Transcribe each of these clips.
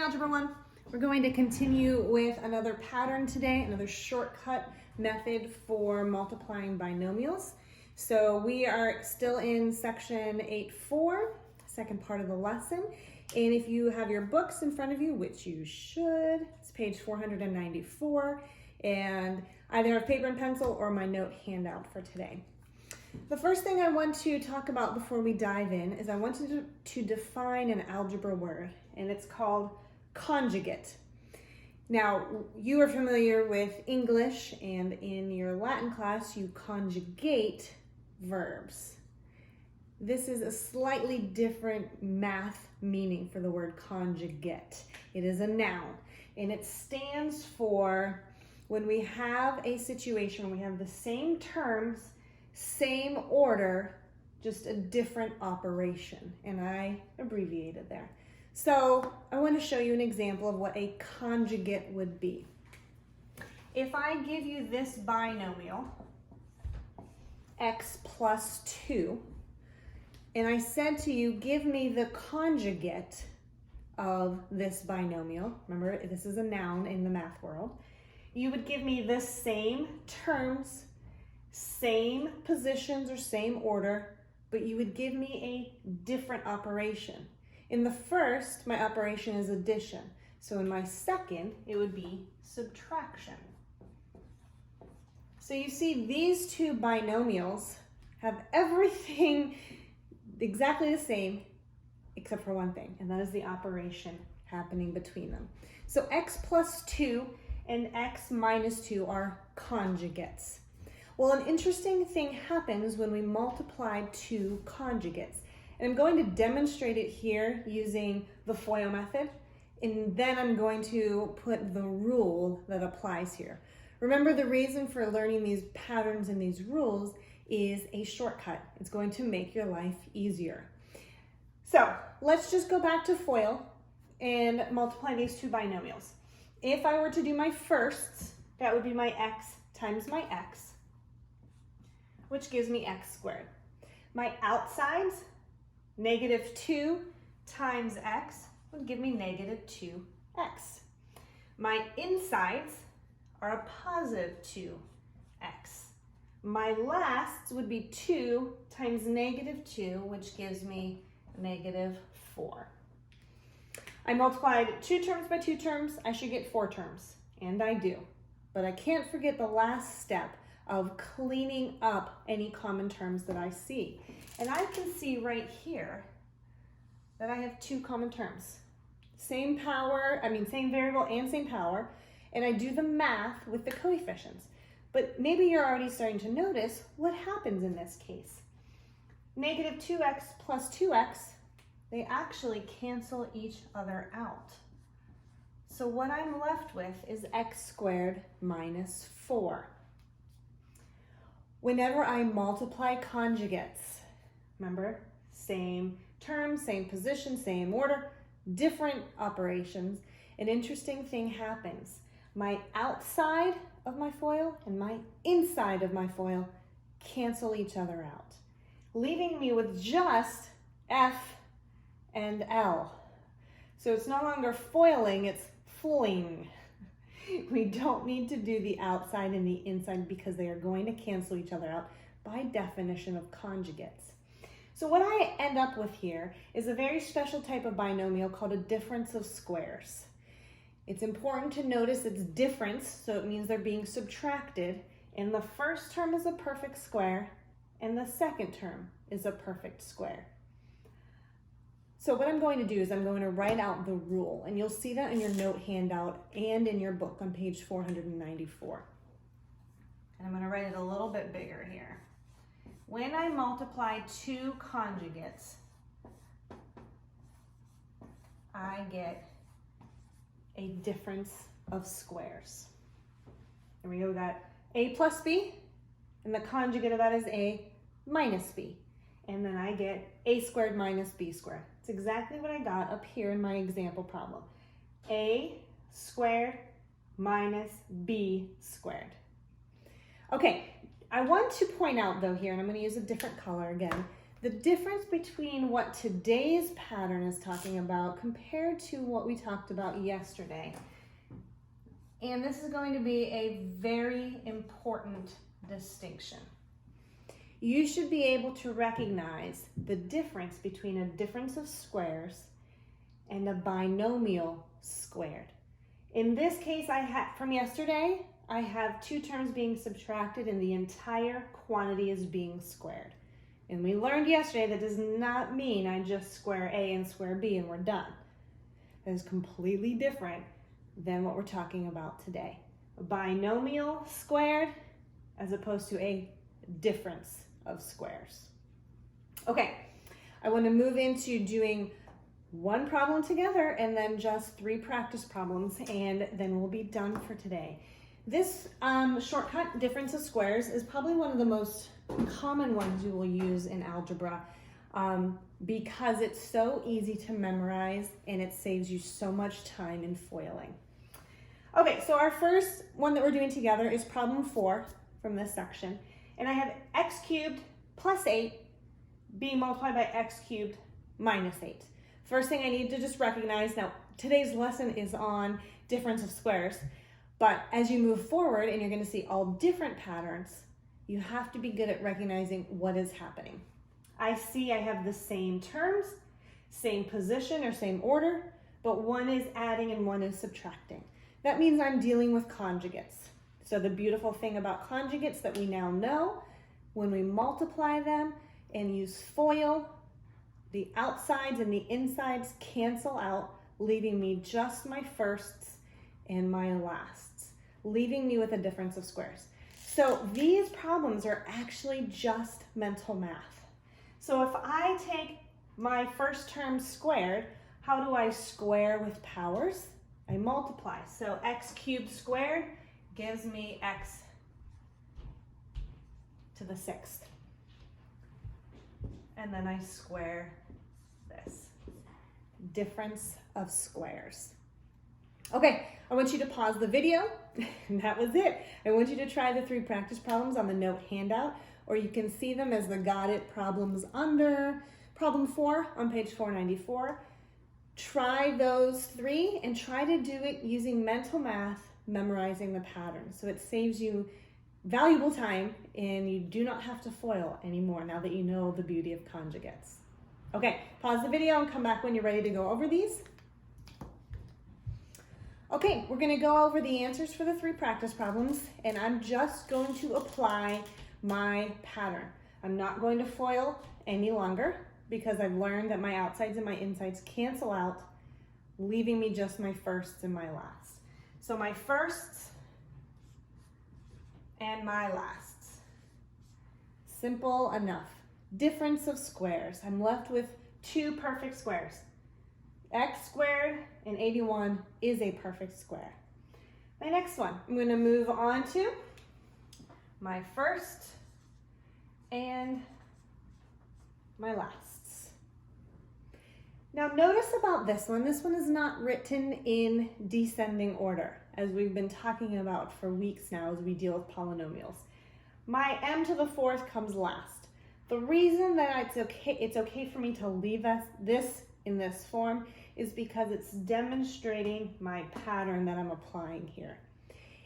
Algebra 1. We're going to continue with another pattern today, another shortcut method for multiplying binomials. So we are still in section 8.4, second part of the lesson. And if you have your books in front of you, which you should, it's page 494, and either have paper and pencil or my note handout for today. The first thing I want to talk about before we dive in is I wanted to define an algebra word, and it's called conjugate. Now, you are familiar with English, and in your Latin class, you conjugate verbs. This is a slightly different math meaning for the word conjugate. It is a noun, and it stands for when we have a situation, we have the same terms, same order, just a different operation, and I abbreviated there. So I want to show you an example of what a conjugate would be. If I give you this binomial, x plus 2, and I said to you, give me the conjugate of this binomial, remember this is a noun in the math world, you would give me the same terms, same positions or same order, but you would give me a different operation. In the first, my operation is addition. So in my second, it would be subtraction. So you see these two binomials have everything exactly the same except for one thing, and that is the operation happening between them. So x plus 2 and x minus 2 are conjugates. Well, an interesting thing happens when we multiply two conjugates. And I'm going to demonstrate it here using the FOIL method, and then I'm going to put the rule that applies here. Remember, the reason for learning these patterns and these rules is a shortcut. It's going to make your life easier. So let's just go back to FOIL and multiply these two binomials. If I were to do my firsts, that would be my x times my x, which gives me x squared. My outsides, negative 2 times x would give me negative 2x. My insides are a positive 2x. My lasts would be 2 times negative 2, which gives me negative 4. I multiplied 2 terms by 2 terms, I should get 4 terms, and I do. But I can't forget the last step of cleaning up any common terms that I see. And I can see right here that I have 2 common terms. Same variable and same power, and I do the math with the coefficients. But maybe you're already starting to notice what happens in this case. Negative 2x plus 2x, they actually cancel each other out. So what I'm left with is x squared minus 4. Whenever I multiply conjugates, remember, same terms, same position, same order, different operations, an interesting thing happens. My outside of my FOIL and my inside of my FOIL cancel each other out, leaving me with just F and L. So it's no longer foiling, it's fling. We don't need to do the outside and the inside because they are going to cancel each other out by definition of conjugates. So what I end up with here is a very special type of binomial called a difference of squares. It's important to notice its difference, so it means they're being subtracted, and the first term is a perfect square, and the second term is a perfect square. So what I'm going to do is I'm going to write out the rule, and you'll see that in your note handout and in your book on page 494. And I'm going to write it a little bit bigger here. When I multiply two conjugates, I get a difference of squares. There we go, we got a plus b, and the conjugate of that is a minus b. And then I get a squared minus b squared. It's exactly what I got up here in my example problem. A squared minus b squared. Okay, I want to point out though here, and I'm going to use a different color again, the difference between what today's pattern is talking about compared to what we talked about yesterday. And this is going to be a very important distinction. You should be able to recognize the difference between a difference of squares and a binomial squared. In this case, from yesterday, I have two terms being subtracted and the entire quantity is being squared. And we learned yesterday that does not mean I just square A and square B and we're done. That is completely different than what we're talking about today. A binomial squared as opposed to a difference of squares. Okay, I want to move into doing one problem together and then just 3 practice problems, and then we'll be done for today. This shortcut, difference of squares, is probably one of the most common ones you will use in algebra because it's so easy to memorize and it saves you so much time in foiling. Okay, so our first one that we're doing together is problem 4 from this section. And I have x cubed plus 8 being multiplied by x cubed minus 8. First thing I need to just recognize, now today's lesson is on difference of squares, but as you move forward and you're going to see all different patterns, you have to be good at recognizing what is happening. I see I have the same terms, same position or same order, but one is adding and one is subtracting. That means I'm dealing with conjugates. So the beautiful thing about conjugates that we now know, when we multiply them and use FOIL, the outsides and the insides cancel out, leaving me just my firsts and my lasts, leaving me with a difference of squares. So these problems are actually just mental math. So if I take my first term squared, how do I square with powers? I multiply. So x cubed squared gives me x to the 6th. And then I square this. Difference of squares. Okay, I want you to pause the video. And that was it. I want you to try the 3 practice problems on the note handout, or you can see them as the Got It problems under problem 4 on page 494. Try those 3 and try to do it using mental math, memorizing the pattern. So it saves you valuable time and you do not have to FOIL anymore now that you know the beauty of conjugates. Okay, pause the video and come back when you're ready to go over these. Okay, we're going to go over the answers for the 3 practice problems, and I'm just going to apply my pattern. I'm not going to FOIL any longer because I've learned that my outsides and my insides cancel out, leaving me just my firsts and my lasts. So my firsts and my lasts. Simple enough. Difference of squares. I'm left with 2 perfect squares. X squared and 81 is a perfect square. My next one, I'm going to move on to my first and my lasts. Now notice about this one is not written in descending order, as we've been talking about for weeks now as we deal with polynomials. My m to the 4th comes last. The reason that it's okay for me to leave this in this form is because it's demonstrating my pattern that I'm applying here.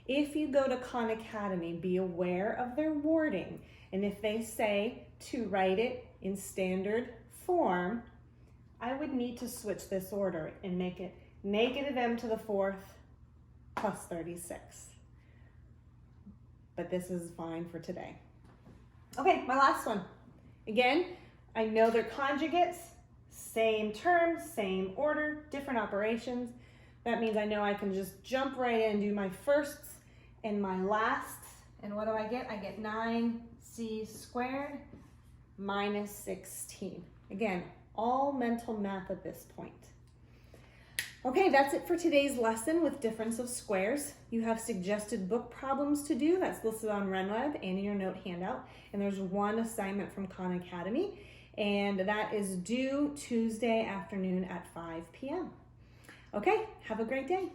If you go to Khan Academy, be aware of their wording. And if they say to write it in standard form, I would need to switch this order and make it negative m to the 4th plus 36. But this is fine for today. Okay, my last one. Again, I know they're conjugates, same terms, same order, different operations. That means I know I can just jump right in and do my firsts and my lasts. And what do I get? I get 9c squared minus 16. Again, all mental math at this point. Okay, that's it for today's lesson with difference of squares. You have suggested book problems to do. That's listed on RenWeb and in your note handout. And there's one assignment from Khan Academy, and that is due Tuesday afternoon at 5 p.m. Okay, have a great day.